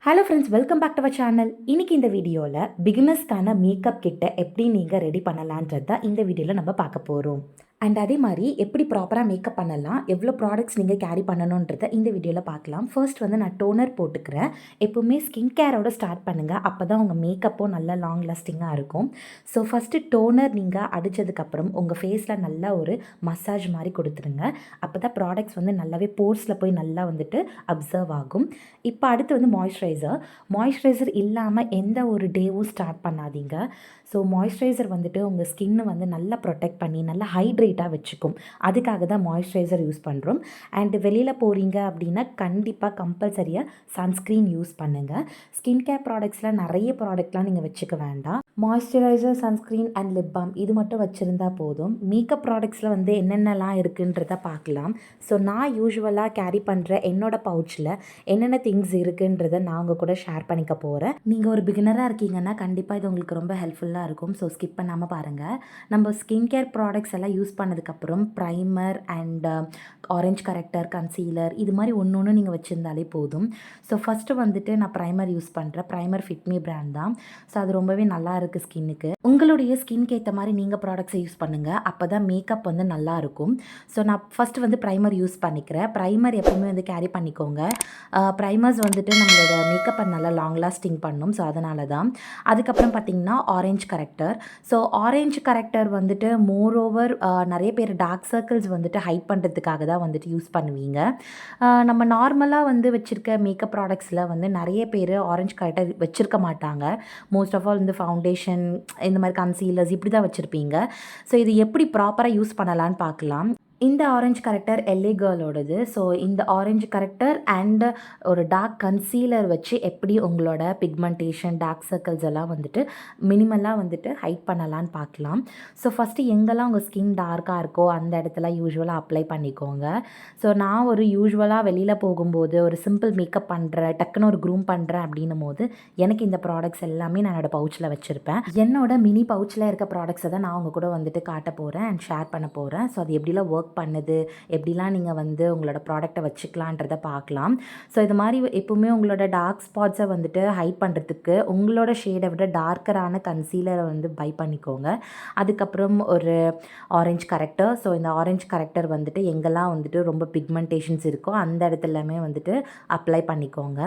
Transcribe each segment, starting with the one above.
Hello friends, welcome back to our channel. இன்றைக்கி இந்த வீடியோவில் பிகினர்ஸ்க்கான மேக்கப் கிட்ட எப்படி நீங்கள் ரெடி பண்ணலான்றது தான் இந்த வீடியோவில் நம்ம பார்க்க போகிறோம். அண்ட் அதே மாதிரி எப்படி ப்ராப்பராக மேக்கப் பண்ணலாம், எவ்வளோ ப்ராடக்ட்ஸ் நீங்கள் கேரி பண்ணணுன்றதை இந்த வீடியோவில் பார்க்கலாம். ஃபர்ஸ்ட் வந்து நான் டோனர் போட்டுக்கிறேன். எப்போவுமே ஸ்கின் கேரோட ஸ்டார்ட் பண்ணுங்கள், அப்போ தான் உங்கள் மேக்கப்பும் நல்லா லாங் லாஸ்டிங்காக இருக்கும். ஸோ ஃபஸ்ட்டு டோனர் நீங்கள் அடித்ததுக்கப்புறம் உங்கள் ஃபேஸில் நல்லா ஒரு மசாஜ் மாதிரி கொடுத்துருங்க. அப்போ தான் ப்ராடக்ட்ஸ் வந்து நல்லாவே போர்ஸில் போய் நல்லா வந்துட்டு அப்சர்வ் ஆகும். இப்போ அடுத்து வந்து மாய்ஸ்சரைசர் இல்லாமல் எந்த ஒரு டேவும் ஸ்டார்ட் பண்ணாதீங்க. ஸோ மாய்ஸ்சரைசர் வந்துட்டு உங்கள் ஸ்கின்னை வந்து நல்லா ப்ரொடெக்ட் பண்ணி நல்லா ஹைட்ரேட்டாக வச்சுக்கும். அதுக்காக தான் மாய்ஸ்சரைசர் யூஸ் பண்ணுறோம். அண்டு வெளியில் போகிறீங்க அப்படின்னா கண்டிப்பாக கம்பல்சரியாக சன்ஸ்க்ரீன் யூஸ் பண்ணுங்கள். ஸ்கின் கேர் ப்ராடக்ட்ஸில் நிறைய ப்ராடக்ட்லாம் நீங்கள் வச்சுக்க வேண்டாம். Moisturiser, sunscreen and lip balm இது மட்டும் வச்சுருந்தா போதும். மேக்கப் ப்ராடக்ட்ஸில் வந்து என்னென்னலாம் இருக்குன்றத பார்க்கலாம். ஸோ நான் யூஸ்வலாக கேரி பண்ணுற என்னோடய பவுச்சில் என்னென்ன திங்ஸ் இருக்குன்றதை நான் உங்கள் கூட ஷேர் பண்ணிக்க போகிறேன். நீங்கள் ஒரு பிகினராக இருக்கீங்கன்னா கண்டிப்பாக இது உங்களுக்கு ரொம்ப ஹெல்ப்ஃபுல்லாக இருக்கும். ஸோ ஸ்கிப் பண்ணாமல் பாருங்கள். நம்ம ஸ்கின் கேர் ப்ராடக்ட்ஸ் எல்லாம் யூஸ் பண்ணதுக்கப்புறம் primer and orange character, concealer இது மாதிரி ஒன்று நீங்கள் வச்சுருந்தாலே போதும். ஸோ ஃபஸ்ட்டு வந்துட்டு நான் ப்ரைமர் யூஸ் பண்ணுறேன். ப்ரைமர் ஃபிட்மி பிராண்ட் தான். ஸோ அது ரொம்பவே நல்லா இருக்குது ஸ்கின்னுக்கு. உங்களுடைய ஸ்கின்க்கு ஏற்ற மாதிரி நீங்கள் ப்ராடக்ட்ஸை யூஸ் பண்ணுங்கள், அப்போ தான் மேக்கப் வந்து நல்லாயிருக்கும். ஸோ நான் ஃபஸ்ட்டு வந்து ப்ரைமர் யூஸ் பண்ணிக்கிறேன். ப்ரைமர் எப்பவுமே வந்து கேரி பண்ணிக்கோங்க. ப்ரைமர்ஸ் வந்துட்டு நம்மளோட மேக்கப்பை நல்லா லாங் லாஸ்டிங் பண்ணும். ஸோ அதனால தான். அதுக்கப்புறம் பார்த்திங்கன்னா orange character. So orange character வந்துட்டு மோர் ஓவர் நிறைய பேர் டார்க் சர்க்கிள்ஸ் வந்துட்டு ஹைட் பண்ணுறதுக்காக தான் வந்துட்டு யூஸ் பண்ணுவீங்க. நம்ம நார்மலாக வந்து வச்சுருக்க மேக்கப் ப்ராடக்ட்ஸில் வந்து நிறைய பேர் ஆரஞ்ச் கரெக்டர் வச்சுருக்க மாட்டாங்க. மோஸ்ட் ஆஃப் ஆல் வந்து ஃபவுண்டேஷன், இந்த மாதிரி கன்சீலர்ஸ் இப்படி தான் வச்சுருப்பீங்க. ஸோ இது எப்படி ப்ராப்பராக யூஸ் பண்ணலான்னு பார்க்கலாம். இந்த ஆரஞ்ச் கரெக்டர் எல்ஏ கேர்ளோடது. ஸோ இந்த ஆரஞ்ச் கரெக்டர் அண்ட் ஒரு டார்க் கன்சீலர் வச்சு எப்படி உங்களோட பிக்மெண்டேஷன், டார்க் சர்க்கிள்ஸ் எல்லாம் வந்துட்டு மினிமலாக வந்துட்டு ஹைட் பண்ணலான்னு பார்க்கலாம். ஸோ ஃபஸ்ட்டு எங்கெல்லாம் உங்கள் ஸ்கின் டார்க்காக இருக்கோ அந்த இடத்துல யூஸ்வலாக அப்ளை பண்ணிக்கோங்க. ஸோ நான் ஒரு யூஸ்வலாக வெளியில் போகும்போது ஒரு சிம்பிள் மேக்கப் பண்ணுறேன், டக்குன்னு ஒரு க்ரூம் பண்ணுறேன் அப்படின்னும் போது எனக்கு இந்த ப்ராடக்ட்ஸ் எல்லாமே நான் என்னோடய பவுச்சில் வச்சுருப்பேன். என்னோட மினி பவுச்சில் இருக்க ப்ராடக்ட்ஸை தான் நான் உங்கள் கூட வந்துட்டு காட்ட போகிறேன் அண்ட் ஷேர் பண்ண போகிறேன். ஸோ அது எப்படிலாம் ஒர்க் பண்ணுது, எப்படிலாம் நீங்கள் வந்து உங்களோட ப்ராடக்டை வச்சுக்கலான்றதை பார்க்கலாம். ஸோ இது மாதிரி எப்போவுமே உங்களோட டார்க் ஸ்பாட்ஸை வந்துட்டு ஹைட் பண்ணுறதுக்கு உங்களோட ஷேடை விட டார்க்கரான கன்சீலரை வந்து பை பண்ணிக்கோங்க. அதுக்கப்புறம் ஒரு ஆரஞ்ச் கரெக்டர். ஸோ இந்த ஆரஞ்ச் கரெக்டர் வந்துட்டு எங்கெல்லாம் வந்துட்டு ரொம்ப பிக்மெண்டேஷன்ஸ் இருக்கோ அந்த இடத்துலமே வந்துட்டு அப்ளை பண்ணிக்கோங்க.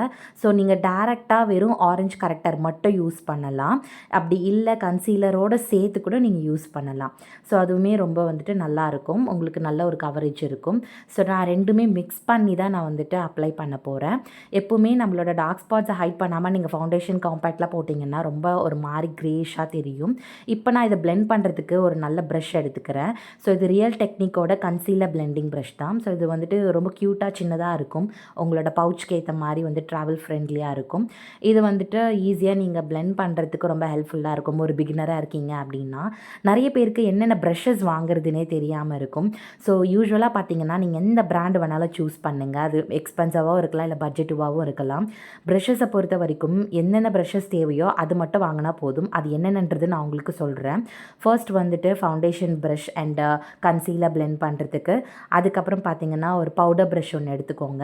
ஸோ நீங்கள் டேரெக்டாக வெறும் ஆரஞ்ச் கரெக்டர் மட்டும் யூஸ் பண்ணலாம். அப்படி இல்லை கன்சீலரோடு சேர்த்து கூட நீங்கள் யூஸ் பண்ணலாம். ஸோ அதுவுமே ரொம்ப வந்துட்டு நல்லாயிருக்கும், உங்களுக்கு நல்ல ஒரு கவரேஜ் இருக்கும். ஸோ நான் ரெண்டுமே மிக்ஸ் பண்ணி தான் நான் வந்துட்டு அப்ளை பண்ண போகிறேன். எப்போவுமே நம்மளோட டார்க் ஸ்பாட்ஸை ஹைட் பண்ணாமல் நீங்கள் ஃபவுண்டேஷன் காம்பேக்ட்லாம் போட்டிங்கன்னா ரொம்ப ஒரு மாதிரி க்ரேஷாக தெரியும். இப்போ நான் இதை பிளெண்ட் பண்ணுறதுக்கு ஒரு நல்ல ப்ரஷ் எடுத்துக்கிறேன். ஸோ இது ரியல் டெக்னிக்கோட கன்சீலர் பிளெண்டிங் ப்ரஷ் தான். ஸோ இது வந்துட்டு ரொம்ப க்யூட்டாக சின்னதாக இருக்கும். உங்களோட பவுச்சுக்கு ஏற்ற மாதிரி வந்து ட்ராவல் ஃப்ரெண்ட்லியாக இருக்கும். இது வந்துட்டு ஈஸியாக நீங்கள் பிளெண்ட் பண்ணுறதுக்கு ரொம்ப ஹெல்ப்ஃபுல்லாக இருக்கும். ஒரு பிகினராக இருக்கீங்க அப்படின்னா நிறைய பேருக்கு என்னென்ன ப்ரஷஸ் வாங்குறதுனே தெரியாமல் இருக்கும். ஸோ யூஸ்வலாக பார்த்தீங்கன்னா நீங்கள் எந்த பிராண்டு வேணாலும் சூஸ் பண்ணுங்கள். அது எக்ஸ்பென்சிவாகவும் இருக்கலாம், இல்லை பட்ஜெட்டிவாகவும் இருக்கலாம். ப்ரஷஸை பொறுத்த வரைக்கும் என்னென்ன ப்ரஷஸ் தேவையோ அது மட்டும் வாங்கினா போதும். அது என்னென்னன்றது நான் உங்களுக்கு சொல்கிறேன். ஃபர்ஸ்ட் வந்துட்டு foundation brush and concealer blend பண்ணுறதுக்கு. அதுக்கப்புறம் பார்த்தீங்கன்னா ஒரு பவுடர் ப்ரஷ் ஒன்று எடுத்துக்கோங்க.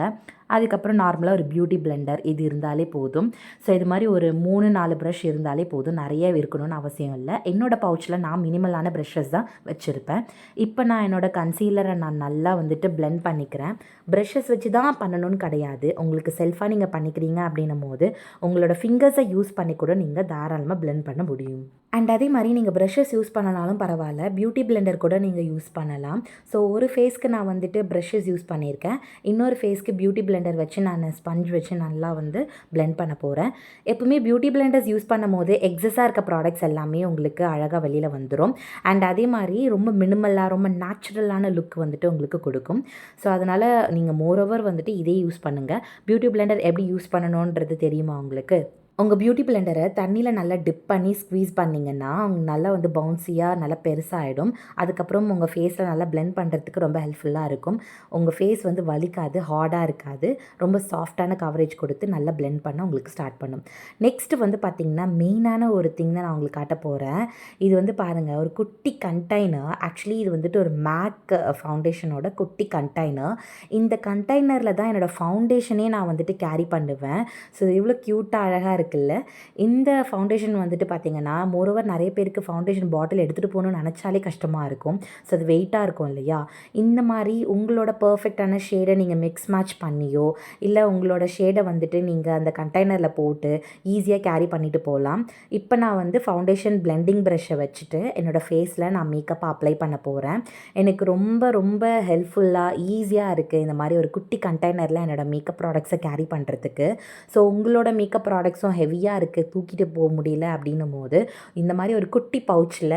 அதுக்கப்புறம் நார்மலாக ஒரு பியூட்டி பிளெண்டர் இது இருந்தாலே போதும். ஸோ இது மாதிரி ஒரு 3-4 ப்ரஷ் இருந்தாலே போதும், நிறைய இருக்கணும்னு அவசியம் இல்லை. என்னோடய பவுச்சில் நான் மினிமலான ப்ரஷஸ் தான் வச்சுருப்பேன். இப்போ நான் என்னோடய கன்சீலரை நான் நல்லா வந்துட்டு பிளெண்ட் பண்ணிக்கிறேன். ப்ரஷஸ் வச்சு தான் பண்ணணும்னு கிடையாது, உங்களுக்கு செல்ஃபாக நீங்கள் பண்ணிக்கிறீங்க அப்படின்னும் போது உங்களோட ஃபிங்கர்ஸை யூஸ் பண்ணி கூட நீங்கள் தாராளமாக பிளெண்ட் பண்ண முடியும். அண்ட் அதே மாதிரி நீங்கள் ப்ரஷஸ் யூஸ் பண்ணனாலும் பரவாயில்ல, பியூட்டி பிளெண்டர் கூட நீங்கள் யூஸ் பண்ணலாம். ஸோ ஒரு ஃபேஸ்க்கு நான் வந்துட்டு ப்ரஷஸ் யூஸ் பண்ணியிருக்கேன், இன்னொரு ஃபேஸ்க்கு பியூட்டி பிளெண்டர் வச்சு நான் ஸ்பஞ்ச் வச்சு நல்லா வந்து பிளெண்ட் பண்ண போகிறேன். எப்பவுமே பியூட்டி பிளெண்டர்ஸ் யூஸ் பண்ணும் போது எக்ஸஸாக இருக்க ப்ராடக்ட்ஸ் எல்லாமே உங்களுக்கு அழகாக வெளியில் வந்துடும். அண்ட் அதே மாதிரி ரொம்ப மினிமலாக ரொம்ப நேச்சுரலான லுக் வந்துட்டு உங்களுக்கு கொடுக்கும். ஸோ அதனால் நீங்கள் மோரோவர் வந்துட்டு இதே யூஸ் பண்ணுங்கள். பியூட்டி பிளெண்டர் எப்படி யூஸ் பண்ணணுன்றது தெரியுமா உங்களுக்கு? உங்கள் பியூட்டி பிளெண்டரை தண்ணியில் நல்லா டிப் பண்ணி ஸ்க்வீஸ் பண்ணிங்கன்னா நல்லா வந்து பவுன்சியாக நல்லா பெருசாகிடும். அதுக்கப்புறம் உங்கள் ஃபேஸில் நல்லா பிளெண்ட் பண்ணுறதுக்கு ரொம்ப ஹெல்ப்ஃபுல்லாக இருக்கும். உங்கள் ஃபேஸ் வந்து வலிக்காது, ஹார்டாக இருக்காது, ரொம்ப சாஃப்டான கவரேஜ் கொடுத்து நல்லா பிளெண்ட் பண்ண உங்களுக்கு ஸ்டார்ட் பண்ணும். நெக்ஸ்ட்டு வந்து பார்த்திங்கன்னா மெயினான ஒரு திங் தான் நான் உங்களுக்கு காட்ட போகிறேன். இது வந்து பாருங்கள், ஒரு குட்டி கண்டெய்னர். ஆக்சுவலி இது வந்துட்டு ஒரு மேக் ஃபவுண்டேஷனோட குட்டி கண்டெய்னர். இந்த கண்டெய்னரில் தான் என்னோடய ஃபவுண்டேஷனே நான் வந்துட்டு கேரி பண்ணுவேன். ஸோ இவ்வளோ க்யூட்டாக அழகாக இருக்குல்ல. இந்த ஃபவுண்டேஷன் வந்துட்டு பார்த்திங்கன்னா மோரோவர் நிறைய பேருக்கு ஃபவுண்டேஷன் பாட்டில் எடுத்துகிட்டு போகணும்னு நினச்சாலே கஷ்டமாக இருக்கும். ஸோ அது வெயிட்டாக இருக்கும் இல்லையா. இந்த மாதிரி உங்களோட பர்ஃபெக்டான ஷேடை நீங்கள் மிக்ஸ் மேட்ச் பண்ணியோ இல்லை உங்களோட ஷேடை வந்துட்டு நீங்கள் அந்த கண்டெய்னரில் போட்டு ஈஸியாக கேரி பண்ணிட்டு போகலாம். இப்போ நான் வந்து ஃபவுண்டேஷன் பிளெண்டிங் ப்ரஷ்ஷை வச்சுட்டு என்னோடய ஃபேஸில் நான் மேக்கப்பை அப்ளை பண்ண போகிறேன். எனக்கு ரொம்ப ரொம்ப ஹெல்ப்ஃபுல்லாக ஈஸியாக இருக்குது இந்த மாதிரி ஒரு குட்டி கண்டெய்னரில் என்னோடய மேக்கப் ப்ராடக்ட்ஸை கேரி பண்ணுறதுக்கு. ஸோ உங்களோட மேக்கப் ப்ராடக்ட்ஸும் ஹெவியாக இருக்குது, தூக்கிட்டு போக முடியல அப்படின்னும் போது இந்த மாதிரி ஒரு குட்டி பவுச்சில்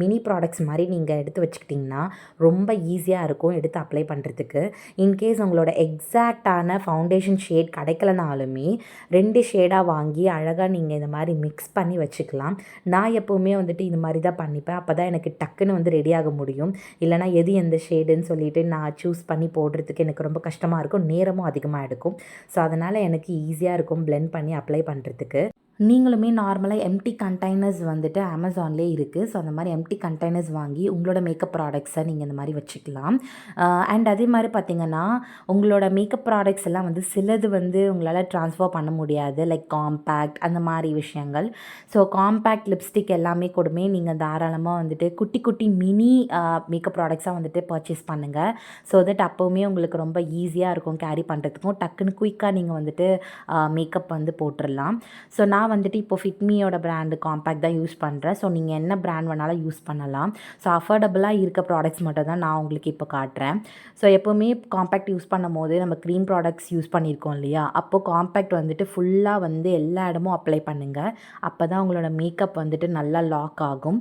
மினி ப்ராடக்ட்ஸ் மாதிரி நீங்கள் எடுத்து வச்சுக்கிட்டிங்கன்னா ரொம்ப ஈஸியாக இருக்கும் எடுத்து அப்ளை பண்ணுறதுக்கு. இன்கேஸ் உங்களோட எக்ஸாக்டான ஃபவுண்டேஷன் ஷேட் கிடைக்கலனாலுமே 2 ஷேடாக வாங்கி அழகாக நீங்கள் இந்த மாதிரி மிக்ஸ் பண்ணி வச்சுக்கலாம். நான் எப்போவுமே வந்துட்டு இது மாதிரி தான் பண்ணிப்பேன். அப்போ தான் எனக்கு டக்குன்னு வந்து ரெடியாக முடியும். இல்லைனா எது எந்த ஷேடுன்னு சொல்லிவிட்டு நான் சூஸ் பண்ணி போடுறதுக்கு எனக்கு ரொம்ப கஷ்டமாக இருக்கும், நேரமும் அதிகமாக எடுக்கும். ஸோ அதனால் எனக்கு ஈஸியாக இருக்கும் பிளெண்ட் பண்ணி அப்ளை பண்ணுறதுக்கு. நீங்களுமே நார்மலாக எம்டி கண்டெய்னர்ஸ் வந்துட்டு அமேசான்லேயே இருக்குது. ஸோ அந்த மாதிரி எம்டி கண்டெய்னர்ஸ் வாங்கி உங்களோட மேக்கப் ப்ராடக்ட்ஸை நீங்கள் இந்த மாதிரி வச்சுக்கலாம். அண்ட் அதே மாதிரி பார்த்திங்கன்னா உங்களோட மேக்கப் ப்ராடக்ட்ஸ் எல்லாம் வந்து சிலது வந்து உங்களால் ட்ரான்ஸ்ஃபர் பண்ண முடியாது, லைக் காம்பேக்ட் அந்த மாதிரி விஷயங்கள். ஸோ காம்பேக்ட் லிப்ஸ்டிக் எல்லாமே கூடமே நீங்கள் தாராளமாக வந்துட்டு குட்டி குட்டி மினி மேக்கப் ப்ராடக்ட்ஸாக வந்துட்டு பர்ச்சேஸ் பண்ணுங்கள். ஸோ தட் அப்போவுமே உங்களுக்கு ரொம்ப ஈஸியாக இருக்கும் கேரி பண்ணுறதுக்கும், டக்குன்னு குயிக்காக நீங்கள் வந்துட்டு மேக்கப் வந்து போட்டுடலாம். ஸோ நான் வந்துட்டு இப்போ ஃபிட்மியோட பிராண்டு காம்பேக்ட் தான் யூஸ் பண்ணுறேன். ஸோ நீங்கள் என்ன பிராண்ட் வேணாலும் யூஸ் பண்ணலாம். ஸோ அஃபோர்டபுளாக இருக்க ப்ராடக்ட்ஸ் மட்டும் தான் நான் உங்களுக்கு இப்போ காட்டுறேன். ஸோ எப்போவுமே காம்பேக்ட் யூஸ் பண்ணும் போது நம்ம க்ரீம் ப்ராடக்ட்ஸ் யூஸ் பண்ணியிருக்கோம் இல்லையா, அப்போது காம்பேக்ட் வந்துட்டு ஃபுல்லாக வந்து எல்லா இடமும் அப்ளை பண்ணுங்கள். அப்போ தான் உங்களோட மேக்கப் வந்துட்டு நல்லா லாக் ஆகும்.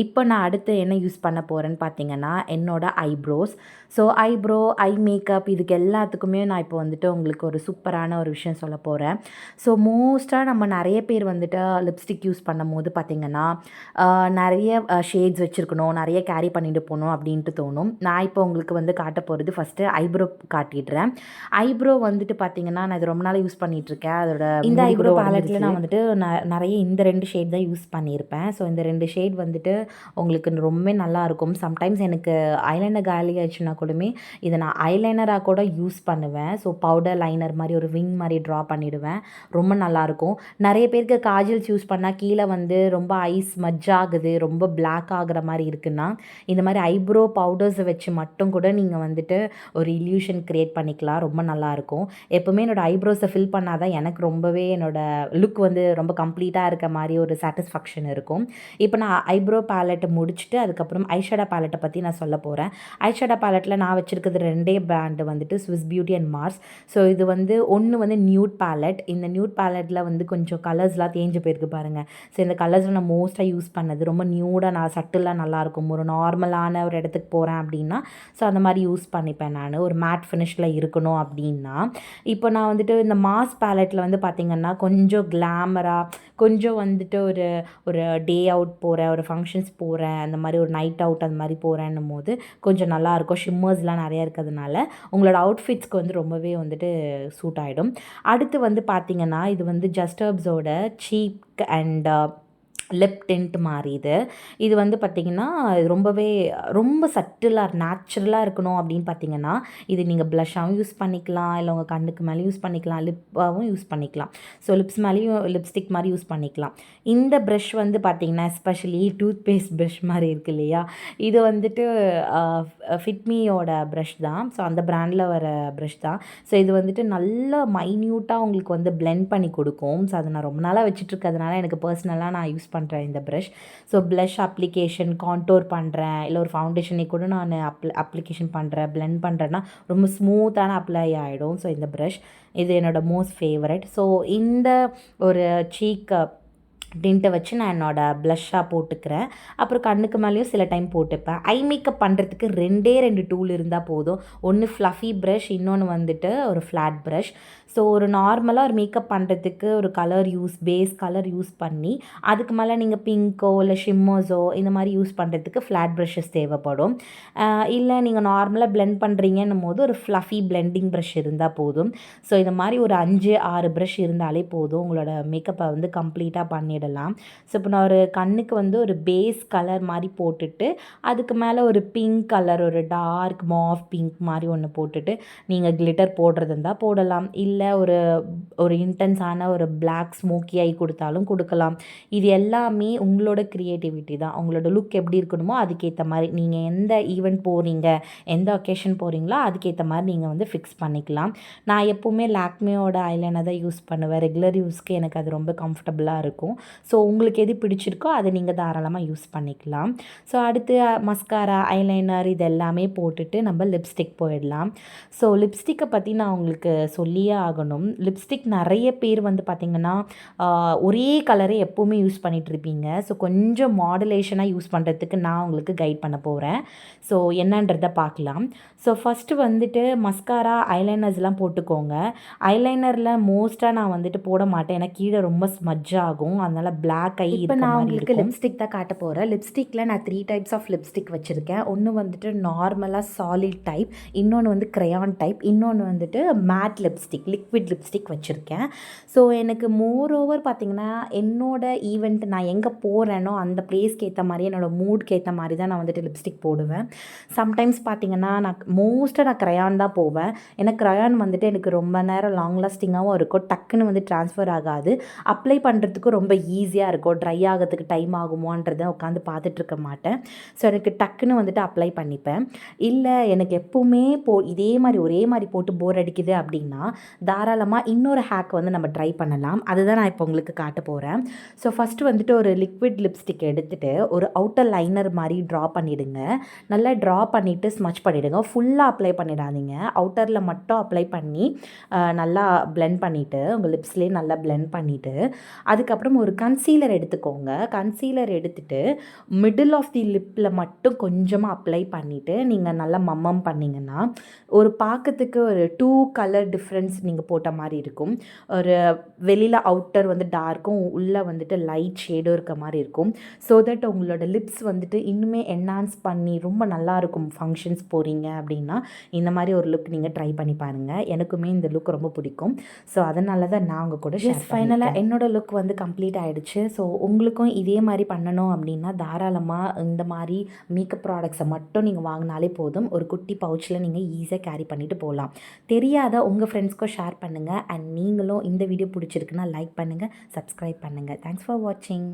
இப்போ நான் அடுத்து என்ன யூஸ் பண்ண போகிறேன்னு பார்த்தீங்கன்னா என்னோட eyebrows. So eyebrow, eye makeup இதுக்கு எல்லாத்துக்குமே நான் இப்போ வந்துட்டு உங்களுக்கு ஒரு சூப்பரான ஒரு விஷயம் சொல்ல போகிறேன். ஸோ மோஸ்ட்டாக நம்ம நிறைய பேர் வந்துட்டு லிப்ஸ்டிக் யூஸ் பண்ணும்போது பார்த்திங்கன்னா நிறைய ஷேட்ஸ் வச்சுருக்கணும், நிறைய கேரி பண்ணிட்டு போகணும் அப்படின்ட்டு தோணும். நான் இப்போ உங்களுக்கு வந்து காட்ட போகிறது ஃபஸ்ட்டு ஐப்ரோ காட்டிடுறேன். ஐப்ரோ வந்துட்டு பார்த்திங்கன்னா நான் இது ரொம்ப நாள் யூஸ் பண்ணிகிட்ருக்கேன். அதோட இந்த ஐப்ரோ பேலட்டில் நான் வந்துட்டு நிறைய இந்த 2 ஷேட் தான் யூஸ் பண்ணியிருப்பேன். ஸோ இந்த 2 ஷேட் வந்துட்டு உங்களுக்கு ரொம்ப நல்லாயிருக்கும். சம்டைம்ஸ் எனக்கு ஐலைனர் காலி ஆயிடுச்சுன்னா கூடமே இதை நான் ஐலைனராக கூட யூஸ் பண்ணுவேன். ஸோ பவுடர் லைனர் மாதிரி ஒரு விங் மாதிரி ட்ரா பண்ணிவிடுவேன், ரொம்ப நல்லாயிருக்கும். நிறைய பேருக்கு காஜல்ஸ் யூஸ் பண்ணால் கீழே வந்து ரொம்ப ஐஸ் மஜ் ஆகுது, ரொம்ப பிளாக் ஆகிற மாதிரி இருக்குன்னா இந்த மாதிரி ஐப்ரோ பவுடர்ஸை வச்சு மட்டும் கூட நீங்கள் வந்துட்டு ஒரு இல்யூஷன் க்ரியேட் பண்ணிக்கலாம், ரொம்ப நல்லாயிருக்கும். எப்போவுமே என்னோடய ஐப்ரோஸை ஃபில் பண்ணால் தான் எனக்கு ரொம்பவே என்னோடய லுக் வந்து ரொம்ப கம்ப்ளீட்டாக இருக்க மாதிரி ஒரு சாட்டிஸ்ஃபேக்ஷன் இருக்கும். இப்போ நான் ஐப்ரோ பேலட்டை முடிச்சுட்டு அதுக்கப்புறம் ஐஷேடோ பேலட்டை பற்றி நான் சொல்ல போகிறேன். ஐஷேடோ பேலட்டில் நான் வச்சுருக்கிறது 2 பிராண்டு வந்துட்டு Swiss Beauty and Mars. So இது வந்து ஒன்று வந்து நியூட் பேலட். இந்த நியூட் பேலட்டில் வந்து கொஞ்சம் கலர்ஸ்லாம் தேஞ்சு போயிருக்கு பாருங்கள். ஸோ இந்த கலர்ஸில் நான் மோஸ்ட்டாக யூஸ் பண்ணது ரொம்ப நியூடாக நான் சட்டிலாக நல்லாயிருக்கும். ஒரு நார்மலான ஒரு இடத்துக்கு போகிறேன் அப்படின்னா ஸோ அந்த மாதிரி யூஸ் பண்ணிப்பேன் நான், ஒரு மேட் ஃபினிஷில் இருக்கணும் அப்படின்னா. இப்போ நான் வந்துட்டு இந்த மாஸ் பேலட்டில் வந்து பார்த்திங்கன்னா கொஞ்சம் கிளாமராக, கொஞ்சம் வந்துட்டு ஒரு ஒரு டே அவுட் போகிறேன், ஒரு ஃபங்க்ஷன்ஸ் போகிறேன், அந்த மாதிரி ஒரு நைட் அவுட் அந்த மாதிரி போகிறேன்னும் போது கொஞ்சம் நல்லாயிருக்கும். ஷிம்மர்ஸ்லாம் நிறையா இருக்கிறதுனால உங்களோட அவுட்ஃபிட்ஸ்க்கு வந்து ரொம்பவே வந்துட்டு சூட் ஆகிடும். அடுத்து வந்து பார்த்திங்கன்னா இது வந்து ஜஸ்ட் ஹெர்ப்ஸோட சீக் அண்ட் லிப் டிண்ட் மாதிரி இது வந்து பார்த்திங்கன்னா ரொம்பவே ரொம்ப சட்டிலாக நேச்சுரலாக இருக்கணும் அப்படின்னு பார்த்திங்கன்னா இது நீங்கள் ப்ளஷ்ஷாகவும் யூஸ் பண்ணிக்கலாம், இல்லை உங்கள் கண்ணுக்கு மேலே யூஸ் பண்ணிக்கலாம், லிப்பாகவும் யூஸ் பண்ணிக்கலாம். ஸோ லிப்ஸ் மேலேயும் லிப்ஸ்டிக் மாதிரி யூஸ் பண்ணிக்கலாம். இந்த ப்ரஷ் வந்து பார்த்திங்கன்னா எஸ்பெஷலி டூத் பேஸ்ட் ப்ரஷ் மாதிரி இருக்குது இல்லையா, இது வந்துட்டு ஃபிட்மியோட ப்ரஷ் தான். ஸோ அந்த பிராண்டில் வர ப்ரஷ் தான். ஸோ இது வந்துட்டு நல்ல மைன்யூட்டாக உங்களுக்கு வந்து பிளெண்ட் பண்ணி கொடுக்கும். ஸோ அதை நான் ரொம்ப நாளாக வச்சுட்ருக்கிறதுனால எனக்கு பர்சனலாக நான் யூஸ் பண்ணுறேன் இந்த brush. So blush application, contour பண்ணுறேன், இல்லை ஒரு ஃபவுண்டேஷனை கூட நான் அப்ளிகேஷன் பண்ணுறேன், பிளெண்ட் பண்ணுறேன்னா ரொம்ப ஸ்மூத்தான அப்ளை ஆகிடும். ஸோ இந்த ப்ரஷ் இது என்னோடய மோஸ்ட் ஃபேவரட். ஸோ இந்த ஒரு சீக் டிண்ட்டை வச்சு நான் என்னோடய ப்ளஷ்ஷாக போட்டுக்கிறேன். அப்புறம் கண்ணுக்கு மேலேயும் சில டைம் போட்டுப்பேன். ஐ மேக்கப் பண்ணுறதுக்கு 2 டூல் இருந்தால் போதும். ஒன்று ஃப்ளஃபி ப்ரஷ், இன்னொன்று வந்துட்டு ஒரு ஃப்ளாட் ப்ரஷ். ஸோ ஒரு நார்மலாக ஒரு மேக்கப் பண்ணுறதுக்கு ஒரு கலர் பேஸ் கலர் யூஸ் பண்ணி அதுக்கு மேலே நீங்கள் பிங்க்கோ இல்லை ஷிம்மர்ஸோ இந்த மாதிரி யூஸ் பண்ணுறதுக்கு ஃப்ளாட் ப்ரஷஸ் தேவைப்படும். இல்லை நீங்கள் நார்மலாக பிளெண்ட் பண்ணுறீங்கன்னும் போது ஒரு ஃப்ளஃபி பிளெண்டிங் ப்ரஷ் இருந்தால் போதும். ஸோ இந்த மாதிரி ஒரு 5-6 ப்ரஷ் இருந்தாலே போதும், உங்களோட மேக்கப்பை வந்து கம்ப்ளீட்டாக பண்ணிடலாம். ஸோ இப்போ நான் ஒரு கண்ணுக்கு வந்து ஒரு பேஸ் கலர் மாதிரி போட்டுட்டு அதுக்கு மேலே ஒரு பிங்க் கலர், ஒரு டார்க் மாஃப் பிங்க் மாதிரி ஒன்று போட்டுட்டு நீங்கள் கிளிட்டர் போடுறது இருந்தால் போடலாம். இல்லை ஒரு ஒரு இன்டென்ஸான ஒரு பிளாக் ஸ்மோக்கி ஐ கொடுத்தாலும் கொடுக்கலாம். இது எல்லாமே உங்களோட க்ரியேட்டிவிட்டி தான். உங்களோட லுக் எப்படி இருக்கணுமோ அதுக்கேற்ற மாதிரி நீங்கள் எந்த ஈவெண்ட் போகிறீங்க, எந்த ஒகேஷன் போகிறீங்களோ அதுக்கேற்ற மாதிரி நீங்கள் வந்து ஃபிக்ஸ் பண்ணிக்கலாம். நான் எப்போவுமே லாக்மேயோட ஐலைனர் தான் யூஸ் பண்ணுவேன். ரெகுலர் யூஸ்க்கு எனக்கு அது ரொம்ப கம்ஃபர்டபுளாக இருக்கும். ஸோ உங்களுக்கு எது பிடிச்சிருக்கோ அதை நீங்கள் தாராளமாக யூஸ் பண்ணிக்கலாம். ஸோ அடுத்து மஸ்காரா, ஐலைனர் இது எல்லாமே போட்டுட்டு நம்ம லிப்ஸ்டிக் போயிடலாம். ஸோ லிப்ஸ்டிக்கை பற்றி நான் உங்களுக்கு சொல்லியே ஆகணும். லிப்ஸ்டிக் நிறைய பேர் வந்து பார்த்திங்கன்னா ஒரே கலரை எப்போவுமே யூஸ் பண்ணிகிட்ருப்பீங்க. ஸோ கொஞ்சம் மாடுலேஷனாக யூஸ் பண்ணுறதுக்கு நான் உங்களுக்கு கைட் பண்ண போகிறேன். ஸோ என்னன்றதை பார்க்கலாம். ஸோ ஃபஸ்ட்டு வந்துட்டு மஸ்காரா, ஐலைனர்ஸ்லாம் போட்டுக்கோங்க. ஐலைனரில் மோஸ்ட்டாக நான் வந்துட்டு போட மாட்டேன், ஏன்னா கீழே ரொம்ப ஸ்மஜ் ஆகும், அதனால் பிளாக் ஐ இப்போ நான் உங்களுக்கு லிப்ஸ்டிக் தான் காட்ட போகிறேன். லிப்ஸ்டிக்கில் நான் 3 டைப்ஸ் ஆஃப் லிப்ஸ்டிக் வச்சுருக்கேன். ஒன்று வந்துட்டு நார்மலாக சாலிட் டைப், இன்னொன்று வந்து க்ரையான் டைப், இன்னொன்று வந்துட்டு மேட் லிப்ஸ்டிக், லிக்விட் லிப்ஸ்டிக் வச்சுருக்கேன். ஸோ எனக்கு மோர் ஓவர் பார்த்திங்கன்னா என்னோடய ஈவெண்ட் நான் எங்கே போகிறேனோ அந்த ப்ளேஸ்க்கு ஏற்ற மாதிரி, என்னோடய மூட்க்கு ஏற்ற மாதிரி தான் நான் வந்துட்டு லிப்ஸ்டிக் போடுவேன். சம்டைம்ஸ் பார்த்திங்கன்னா நான் மோஸ்ட்டாக நான் க்ரையான் தான் போவேன். ஏன்னா க்ரையான் வந்துட்டு எனக்கு ரொம்ப நேரம் லாங் லாஸ்டிங்காகவும் இருக்கும், டக்குன்னு வந்து ட்ரான்ஸ்ஃபர் ஆகாது, அப்ளை பண்ணுறதுக்கும் ரொம்ப ஈஸியாக இருக்கும். ட்ரை ஆகிறதுக்கு டைம் ஆகுமோன்றதை உட்காந்து பார்த்துட்ருக்க மாட்டேன். ஸோ எனக்கு டக்குன்னு வந்துட்டு அப்ளை பண்ணிப்பேன். இல்லை எனக்கு எப்போவுமே இதே மாதிரி ஒரே மாதிரி போட்டு போர் அடிக்குது அப்படின்னா தாராளமாக இன்னொரு ஹேக் வந்து நம்ம ட்ரை பண்ணலாம். அதுதான் நான் இப்போ உங்களுக்கு காட்ட போகிறேன். ஸோ ஃபஸ்ட்டு வந்துட்டு ஒரு லிக்விட் லிப்ஸ்டிக் எடுத்துகிட்டு ஒரு அவுட்டர் லைனர் மாதிரி ட்ரா பண்ணிவிடுங்க. நல்லா ட்ரா பண்ணிவிட்டு ஸ்மச் பண்ணிவிடுங்க. ஃபுல்லாக அப்ளை பண்ணிடாதீங்க, அவுட்டரில் மட்டும் அப்ளை பண்ணி நல்லா பிளெண்ட் பண்ணிவிட்டு உங்கள் லிப்ஸ்லேயே நல்லா பிளெண்ட் பண்ணிவிட்டு அதுக்கப்புறம் ஒரு கன்சீலர் எடுத்துக்கோங்க. கன்சீலர் எடுத்துகிட்டு மிடில் ஆஃப் தி லிப்பில் மட்டும் கொஞ்சமாக அப்ளை பண்ணிவிட்டு நீங்கள் நல்லா மம்மம் பண்ணிங்கன்னா ஒரு பார்க்கறதுக்கு ஒரு 2 கலர் டிஃப்ரென்ஸ் நீங்கள் போட்ட மாதிரி இருக்கும். ஒரு வெளியில் அவுட்டர் வந்து டார்க்கும் உள்ளே வந்துட்டு லைட் ஷேடும் இருக்க மாதிரி இருக்கும். ஸோ தட் உங்களோட லிப்ஸ் வந்துட்டு இன்னுமே என்ஹான்ஸ் பண்ணி ரொம்ப நல்லாயிருக்கும். ஃபங்க்ஷன்ஸ் போகிறீங்க அப்படின்னா இந்த மாதிரி ஒரு லுக் நீங்கள் ட்ரை பண்ணி பாருங்கள். எனக்குமே இந்த லுக் ரொம்ப பிடிக்கும். ஸோ அதனால தான் நான் உங்கள் கூட ஷேர் ஃபைனலாக என்னோடய லுக் வந்து கம்ப்ளீட் ஆகிடுச்சு. ஸோ உங்களுக்கும் இதே மாதிரி பண்ணணும் அப்படின்னா தாராளமாக இந்த மாதிரி மேக்கப் ப்ராடக்ட்ஸை மட்டும் நீங்கள் வாங்கினாலே போதும். ஒரு குட்டி பவுச்சில் நீங்கள் ஈஸியாக கேரி பண்ணிவிட்டு போகலாம். தெரியாத உங்கள் ஃப்ரெண்ட்ஸ்க்கும் ஷேர் பண்ணுங்கள். அண்ட் நீங்களும் இந்த வீடியோ பிடிச்சிருக்குன்னா லைக் பண்ணுங்கள், சப்ஸ்கிரைப் பண்ணுங்கள். தேங்க்ஸ் ஃபார் வாட்சிங்.